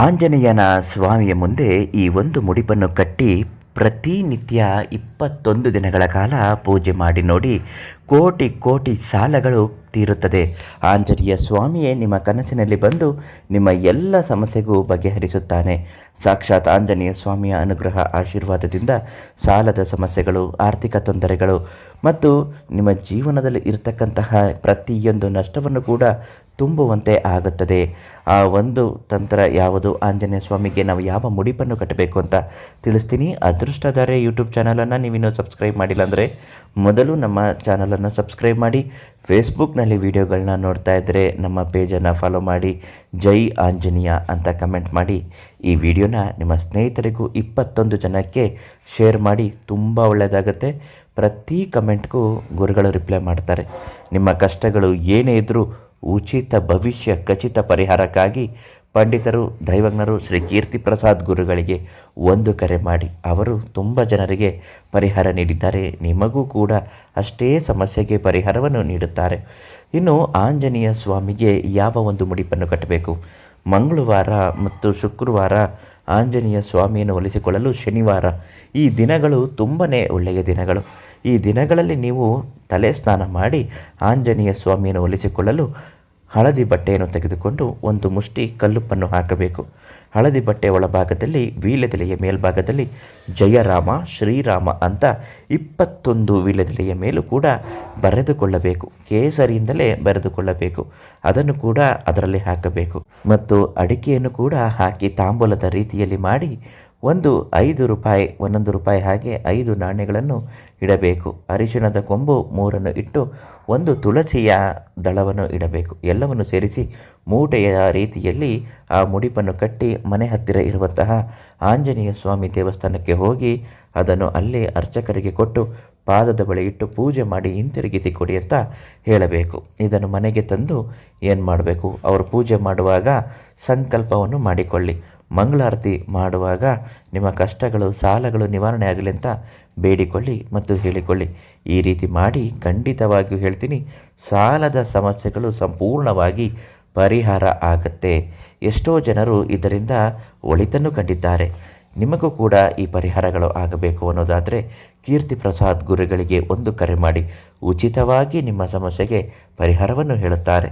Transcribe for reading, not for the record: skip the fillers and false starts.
ಆಂಜನೇಯನ ಸ್ವಾಮಿಯ ಮುಂದೆ ಈ ಒಂದು ಮುಡಿಪನ್ನು ಕಟ್ಟಿ ಪ್ರತಿನಿತ್ಯ 21 ದಿನಗಳ ಕಾಲ ಪೂಜೆ ಮಾಡಿ ನೋಡಿ, ಕೋಟಿ ಕೋಟಿ ಸಾಲಗಳು ತೀರುತ್ತದೆ. ಆಂಜನೇಯ ಸ್ವಾಮಿಯೇ ನಿಮ್ಮ ಕನಸಿನಲ್ಲಿ ಬಂದು ನಿಮ್ಮ ಎಲ್ಲ ಸಮಸ್ಯೆಗೂ ಬಗೆಹರಿಸುತ್ತಾನೆ. ಸಾಕ್ಷಾತ್ ಆಂಜನೇಯ ಸ್ವಾಮಿಯ ಅನುಗ್ರಹ ಆಶೀರ್ವಾದದಿಂದ ಸಾಲದ ಸಮಸ್ಯೆಗಳು, ಆರ್ಥಿಕ ತೊಂದರೆಗಳು ಮತ್ತು ನಿಮ್ಮ ಜೀವನದಲ್ಲಿ ಇರತಕ್ಕಂತಹ ಪ್ರತಿಯೊಂದು ನಷ್ಟವನ್ನು ಕೂಡ ತುಂಬುವಂತೆ ಆಗುತ್ತದೆ. ಆ ಒಂದು ತಂತ್ರ ಯಾವುದು, ಆಂಜನೇಯ ಸ್ವಾಮಿಗೆ ನಾವು ಯಾವ ಮುಡಿಪನ್ನು ಕಟ್ಟಬೇಕು ಅಂತ ತಿಳಿಸ್ತೀನಿ. ಅದೃಷ್ಟಧಾರೆ ಯೂಟ್ಯೂಬ್ ಚಾನಲನ್ನು ನೀವಿನ್ನೂ ಸಬ್ಸ್ಕ್ರೈಬ್ ಮಾಡಿಲ್ಲ ಅಂದರೆ ಮೊದಲು ನಮ್ಮ ಚಾನಲನ್ನು ಸಬ್ಸ್ಕ್ರೈಬ್ ಮಾಡಿ. ಫೇಸ್ಬುಕ್ನಲ್ಲಿ ವೀಡಿಯೋಗಳನ್ನ ನೋಡ್ತಾ ಇದ್ದರೆ ನಮ್ಮ ಪೇಜನ್ನು ಫಾಲೋ ಮಾಡಿ. ಜೈ ಆಂಜನೇಯ ಅಂತ ಕಮೆಂಟ್ ಮಾಡಿ. ಈ ವಿಡಿಯೋನ ನಿಮ್ಮ ಸ್ನೇಹಿತರಿಗೂ 21 ಜನಕ್ಕೆ ಶೇರ್ ಮಾಡಿ. ತುಂಬ ಒಳ್ಳೆಯದಾಗುತ್ತೆ. ಪ್ರತಿ ಕಮೆಂಟ್ಗೂ ಗುರುಗಳು ರಿಪ್ಲೈ ಮಾಡ್ತಾರೆ. ನಿಮ್ಮ ಕಷ್ಟಗಳು ಏನೇ ಇದ್ದರೂ ಉಚಿತ ಭವಿಷ್ಯ ಖಚಿತ ಪರಿಹಾರಕ್ಕಾಗಿ ಪಂಡಿತರು ದೈವಜ್ಞರು ಶ್ರೀ ಕೀರ್ತಿ ಪ್ರಸಾದ್ ಗುರುಗಳಿಗೆ ಒಂದು ಕರೆ ಮಾಡಿ. ಅವರು ತುಂಬ ಜನರಿಗೆ ಪರಿಹಾರ ನೀಡಿದ್ದಾರೆ. ನಿಮಗೂ ಕೂಡ ಅಷ್ಟೇ ಸಮಸ್ಯೆಗೆ ಪರಿಹಾರವನ್ನು ನೀಡುತ್ತಾರೆ. ಇನ್ನು ಆಂಜನೇಯ ಸ್ವಾಮಿಗೆ ಯಾವ ಒಂದು ಮುಡಿಪನ್ನು ಕಟ್ಟಬೇಕು? ಮಂಗಳವಾರ ಮತ್ತು ಶುಕ್ರವಾರ ಆಂಜನೇಯ ಸ್ವಾಮಿಯನ್ನು ಒಲಿಸಿಕೊಳ್ಳಲು ಶನಿವಾರ, ಈ ದಿನಗಳು ತುಂಬಾ ಒಳ್ಳೆಯ ದಿನಗಳು. ಈ ದಿನಗಳಲ್ಲಿ ನೀವು ತಲೆ ಸ್ನಾನ ಮಾಡಿ ಆಂಜನೇಯ ಸ್ವಾಮಿಯನ್ನು ಒಲಿಸಿಕೊಳ್ಳಲು ಹಳದಿ ಬಟ್ಟೆಯನ್ನು ತೆಗೆದುಕೊಂಡು ಒಂದು ಮುಷ್ಟಿ ಕಲ್ಲುಪ್ಪನ್ನು ಹಾಕಬೇಕು. ಹಳದಿ ಬಟ್ಟೆ ಒಳಭಾಗದಲ್ಲಿ ವೀಳ್ಯದೆಲೆಯ ಮೇಲ್ಭಾಗದಲ್ಲಿ ಜಯರಾಮ ಶ್ರೀರಾಮ ಅಂತ 21 ವೀಳ್ಯದೆಲೆಯ ಮೇಲೂ ಕೂಡ ಬರೆದುಕೊಳ್ಳಬೇಕು. ಕೇಸರಿಯಿಂದಲೇ ಬರೆದುಕೊಳ್ಳಬೇಕು. ಅದನ್ನು ಕೂಡ ಅದರಲ್ಲಿ ಹಾಕಬೇಕು. ಮತ್ತು ಅಡಿಕೆಯನ್ನು ಕೂಡ ಹಾಕಿ ತಾಂಬೂಲದ ರೀತಿಯಲ್ಲಿ ಮಾಡಿ ಒಂದು 5 ರೂಪಾಯಿ, 1 ರೂಪಾಯಿ ಹಾಗೆ 5 ನಾಣ್ಯಗಳನ್ನು ಇಡಬೇಕು. ಅರಿಶಿಣದ ಕೊಂಬು 3 ಇಟ್ಟು ಒಂದು ತುಳಸಿಯ ದಳವನ್ನು ಇಡಬೇಕು. ಎಲ್ಲವನ್ನು ಸೇರಿಸಿ ಮೂಟೆಯ ರೀತಿಯಲ್ಲಿ ಆ ಮುಡಿಪನ್ನು ಕಟ್ಟಿ ಮನೆ ಹತ್ತಿರ ಇರುವಂತಹ ಆಂಜನೇಯ ಸ್ವಾಮಿ ದೇವಸ್ಥಾನಕ್ಕೆ ಹೋಗಿ ಅದನ್ನು ಅಲ್ಲೇ ಅರ್ಚಕರಿಗೆ ಕೊಟ್ಟು ಪಾದದ ಬಳಿ ಇಟ್ಟು ಪೂಜೆ ಮಾಡಿ ಹಿಂತಿರುಗಿಸಿ ಕೊಡಿ ಅಂತ ಹೇಳಬೇಕು. ಇದನ್ನು ಮನೆಗೆ ತಂದು ಏನು ಮಾಡಬೇಕು, ಅವರು ಪೂಜೆ ಮಾಡುವಾಗ ಸಂಕಲ್ಪವನ್ನು ಮಾಡಿಕೊಳ್ಳಿ. ಮಂಗಳಾರತಿ ಮಾಡುವಾಗ ನಿಮ್ಮ ಕಷ್ಟಗಳು ಸಾಲಗಳು ನಿವಾರಣೆ ಆಗಲಿ ಅಂತ ಬೇಡಿಕೊಳ್ಳಿ ಮತ್ತು ಹೇಳಿಕೊಳ್ಳಿ. ಈ ರೀತಿ ಮಾಡಿ ಖಂಡಿತವಾಗಿಯೂ ಹೇಳ್ತೀನಿ, ಸಾಲದ ಸಮಸ್ಯೆಗಳು ಸಂಪೂರ್ಣವಾಗಿ ಪರಿಹಾರ ಆಗುತ್ತೆ. ಎಷ್ಟೋ ಜನರು ಇದರಿಂದ ಒಳಿತನ್ನು ಕಂಡಿದ್ದಾರೆ. ನಿಮಗೂ ಕೂಡ ಈ ಪರಿಹಾರಗಳು ಆಗಬೇಕು ಅನ್ನೋದಾದರೆ ಕೀರ್ತಿ ಪ್ರಸಾದ್ ಗುರುಗಳಿಗೆ ಒಂದು ಕರೆ ಮಾಡಿ. ಉಚಿತವಾಗಿ ನಿಮ್ಮ ಸಮಸ್ಯೆಗೆ ಪರಿಹಾರವನ್ನು ಹೇಳುತ್ತಾರೆ.